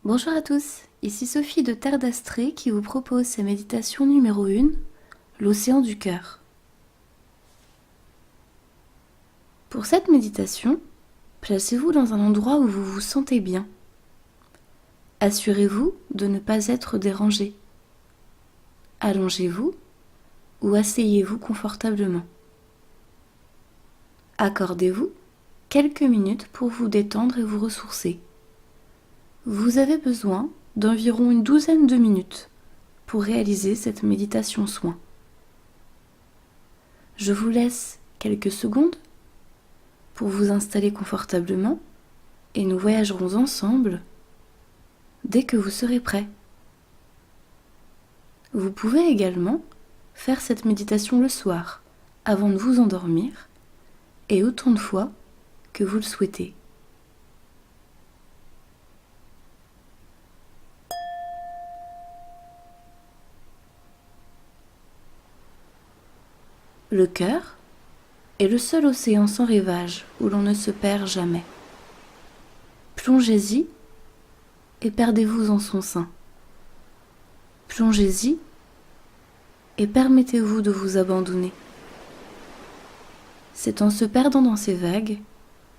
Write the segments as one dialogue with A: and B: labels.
A: Bonjour à tous, ici Sophie de Terre d'Astrée qui vous propose sa méditation numéro 1, l'océan du cœur. Pour cette méditation, placez-vous dans un endroit où vous vous sentez bien. Assurez-vous de ne pas être dérangé. Allongez-vous ou asseyez-vous confortablement. Accordez-vous quelques minutes pour vous détendre et vous ressourcer. Vous avez besoin d'environ une douzaine de minutes pour réaliser cette méditation soin. Je vous laisse quelques secondes pour vous installer confortablement et nous voyagerons ensemble dès que vous serez prêt. Vous pouvez également faire cette méditation le soir avant de vous endormir et autant de fois que vous le souhaitez. Le cœur est le seul océan sans rivage où l'on ne se perd jamais. Plongez-y et perdez-vous en son sein. Plongez-y et permettez-vous de vous abandonner. C'est en se perdant dans ces vagues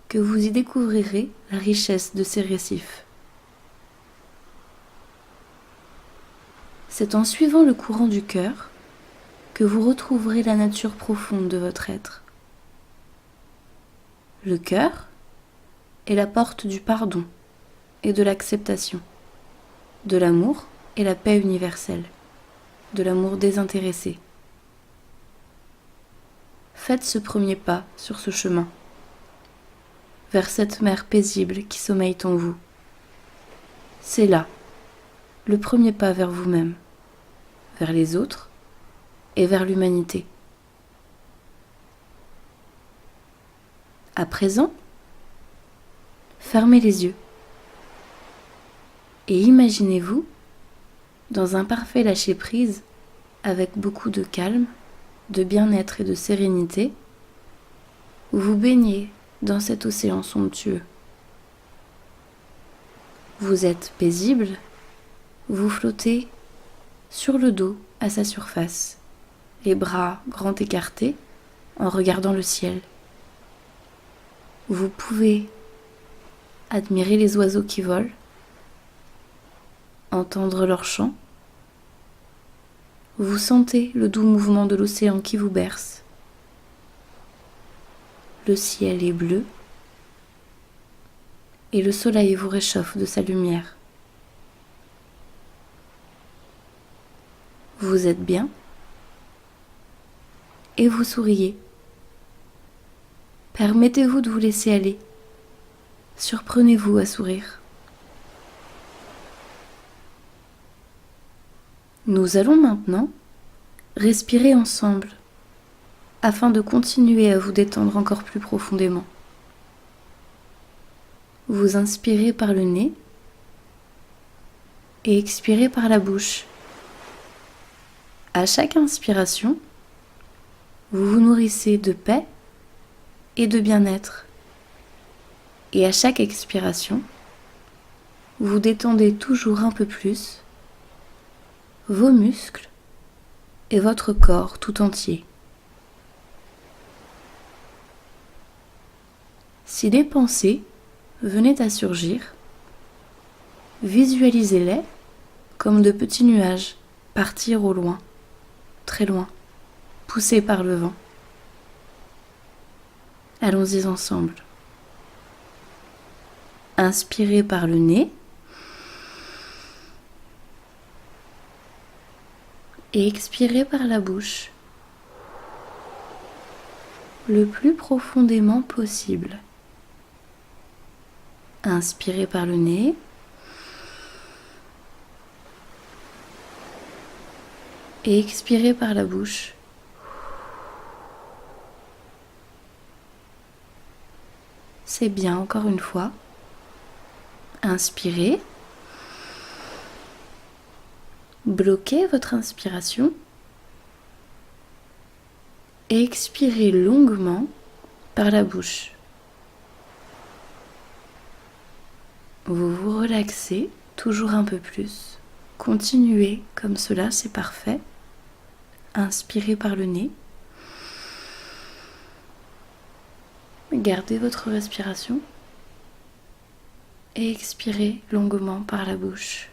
A: que vous y découvrirez la richesse de ces récifs. C'est en suivant le courant du cœur que vous retrouverez la nature profonde de votre être. Le cœur est la porte du pardon et de l'acceptation, de l'amour et la paix universelle, de l'amour désintéressé. Faites ce premier pas sur ce chemin, vers cette mer paisible qui sommeille en vous. C'est là, le premier pas vers vous-même, vers les autres et vers l'humanité. À présent, fermez les yeux et imaginez-vous dans un parfait lâcher-prise avec beaucoup de calme, de bien-être et de sérénité, où vous baignez dans cet océan somptueux. Vous êtes paisible, vous flottez sur le dos à sa surface, les bras grands écartés en regardant le ciel. Vous pouvez admirer les oiseaux qui volent, entendre leur chant. Vous sentez le doux mouvement de l'océan qui vous berce. Le ciel est bleu et le soleil vous réchauffe de sa lumière. Vous êtes bien et vous souriez. Permettez-vous de vous laisser aller. Surprenez-vous à sourire. Nous allons maintenant respirer ensemble afin de continuer à vous détendre encore plus profondément. Vous inspirez par le nez et expirez par la bouche. À chaque inspiration, vous vous nourrissez de paix et de bien-être. Et à chaque expiration, vous détendez toujours un peu plus vos muscles et votre corps tout entier. Si des pensées venaient à surgir, visualisez-les comme de petits nuages partir au loin, très loin, poussés par le vent. Allons-y ensemble. Inspirez par le nez et expirez par la bouche le plus profondément possible. Inspirez par le nez et expirez par la bouche. C'est bien, encore une fois. Inspirez. Bloquez votre inspiration et expirez longuement par la bouche. Vous vous relaxez Toujours un peu plus. Continuez comme cela, c'est parfait. Inspirez par le nez. Gardez votre respiration. Et expirez longuement par la bouche.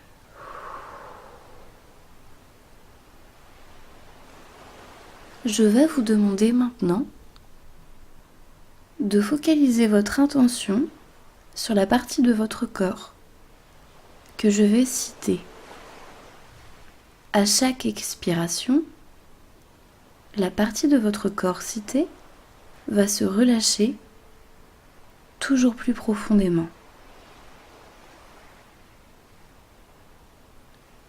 A: Je vais vous demander maintenant de focaliser votre intention sur la partie de votre corps que je vais citer. À chaque expiration, la partie de votre corps citée va se relâcher toujours plus profondément.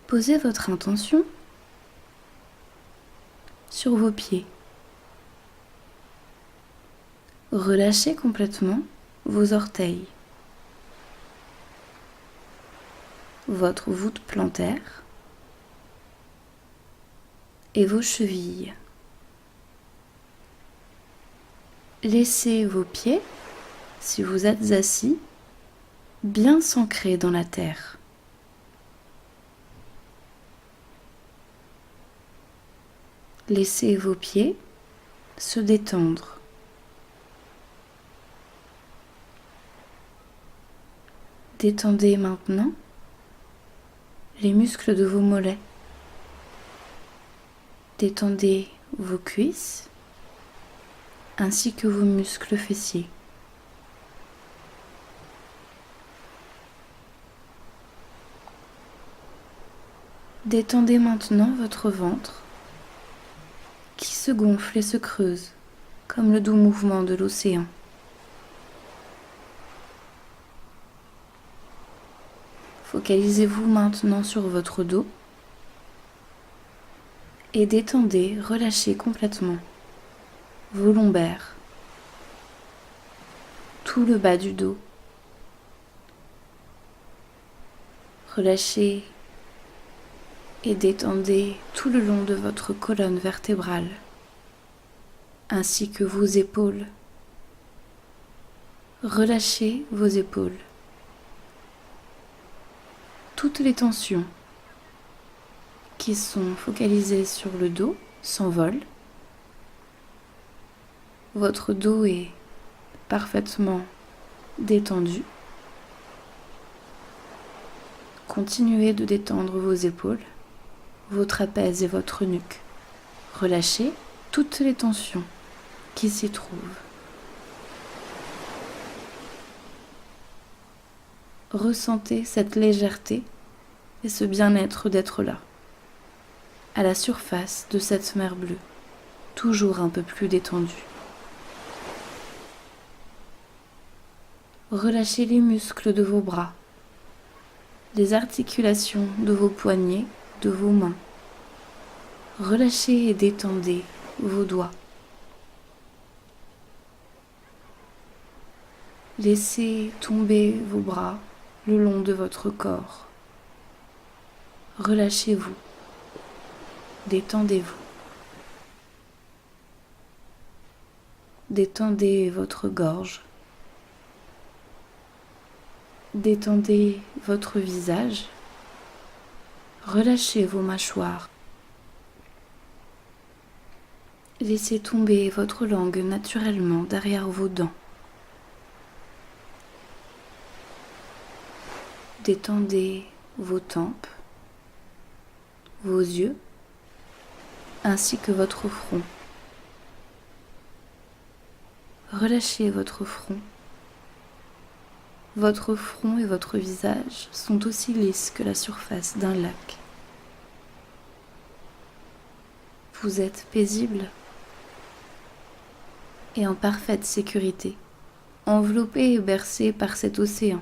A: Posez votre intention sur vos pieds. Relâchez complètement vos orteils, votre voûte plantaire et vos chevilles. Laissez vos pieds, si vous êtes assis, bien s'ancrer dans la terre. Laissez vos pieds se détendre. Détendez maintenant les muscles de vos mollets. Détendez vos cuisses ainsi que vos muscles fessiers. Détendez maintenant votre ventre qui se gonfle et se creuse comme le doux mouvement de l'océan. Focalisez-vous maintenant sur votre dos et détendez, relâchez complètement vos lombaires, tout le bas du dos. Relâchez et détendez tout le long de votre colonne vertébrale, ainsi que vos épaules. Relâchez vos épaules. Toutes les tensions qui sont focalisées sur le dos s'envolent. Votre dos est parfaitement détendu. Continuez de détendre vos épaules, vos trapèzes et votre nuque. Relâchez toutes les tensions qui s'y trouvent. Ressentez cette légèreté et ce bien-être d'être là, à la surface de cette mer bleue, toujours un peu plus détendue. Relâchez les muscles de vos bras, les articulations de vos poignets, de vos mains. Relâchez et détendez vos doigts. Laissez tomber vos bras le long de votre corps. Relâchez-vous, détendez-vous. Détendez votre gorge. Détendez votre visage. Relâchez vos mâchoires. Laissez tomber votre langue naturellement derrière vos dents. Détendez vos tempes, vos yeux, ainsi que votre front. Relâchez votre front. Votre front et votre visage sont aussi lisses que la surface d'un lac. Vous êtes paisible et en parfaite sécurité, enveloppé et bercé par cet océan,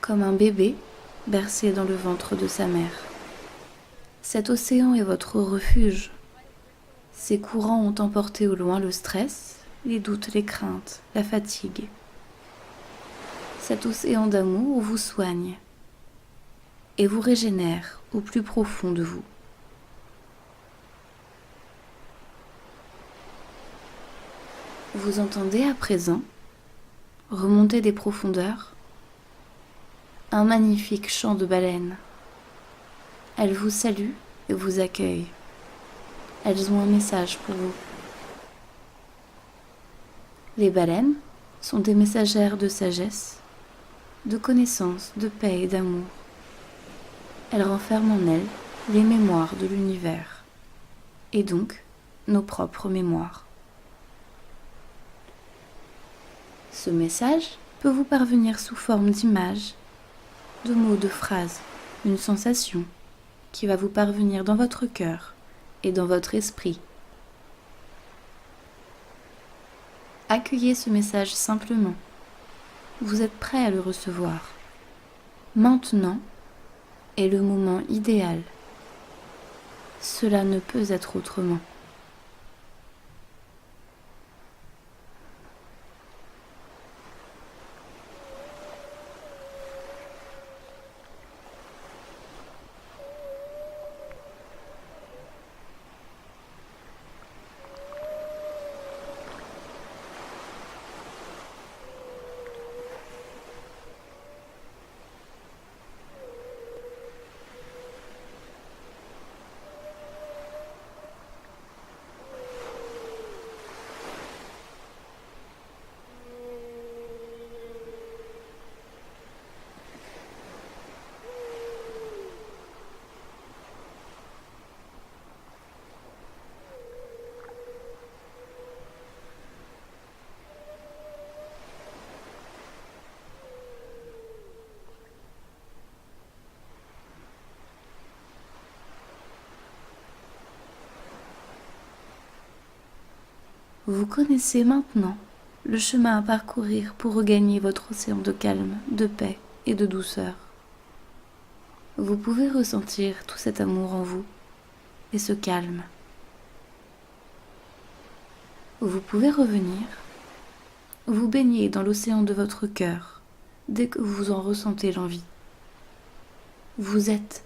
A: comme un bébé bercé dans le ventre de sa mère. Cet océan est votre refuge. Ses courants ont emporté au loin le stress, les doutes, les craintes, la fatigue. Cet océan d'amour vous soigne et vous régénère au plus profond de vous. Vous entendez à présent remonter des profondeurs un magnifique chant de baleines. Elles vous saluent et vous accueillent. Elles ont un message pour vous. Les baleines sont des messagères de sagesse, de connaissance, de paix et d'amour. Elles renferment en elles les mémoires de l'univers, et donc nos propres mémoires. Ce message peut vous parvenir sous forme d'images, de mots, de phrases, une sensation qui va vous parvenir dans votre cœur et dans votre esprit. Accueillez ce message simplement. Vous êtes prêt à le recevoir. Maintenant est le moment idéal. Cela ne peut être autrement. Vous connaissez maintenant le chemin à parcourir pour regagner votre océan de calme, de paix et de douceur. Vous pouvez ressentir tout cet amour en vous et ce calme. Vous pouvez revenir, vous baigner dans l'océan de votre cœur dès que vous en ressentez l'envie. Vous êtes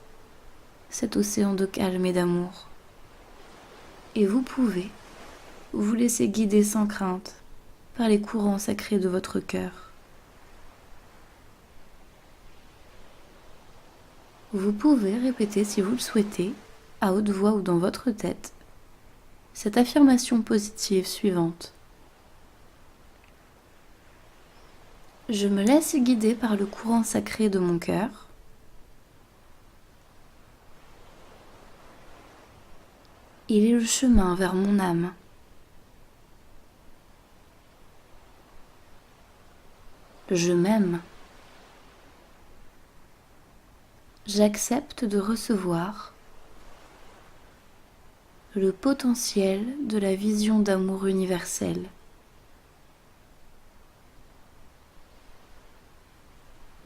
A: cet océan de calme et d'amour. Et vous pouvez vous laisser guider sans crainte par les courants sacrés de votre cœur. Vous pouvez répéter si vous le souhaitez, à haute voix ou dans votre tête, cette affirmation positive suivante. Je me laisse guider par le courant sacré de mon cœur. Il est le chemin vers mon âme. Je m'aime. J'accepte de recevoir le potentiel de la vision d'amour universel.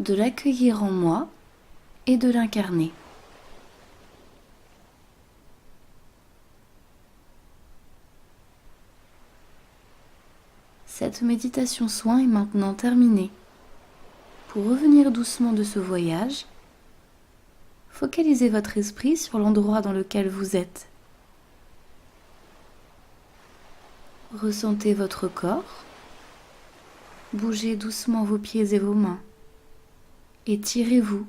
A: De l'accueillir en moi et de l'incarner. Cette méditation soin est maintenant terminée. Pour revenir doucement de ce voyage, focalisez votre esprit sur l'endroit dans lequel vous êtes. Ressentez votre corps, bougez doucement vos pieds et vos mains, étirez-vous,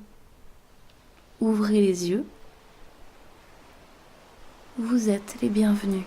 A: ouvrez les yeux. Vous êtes les bienvenus.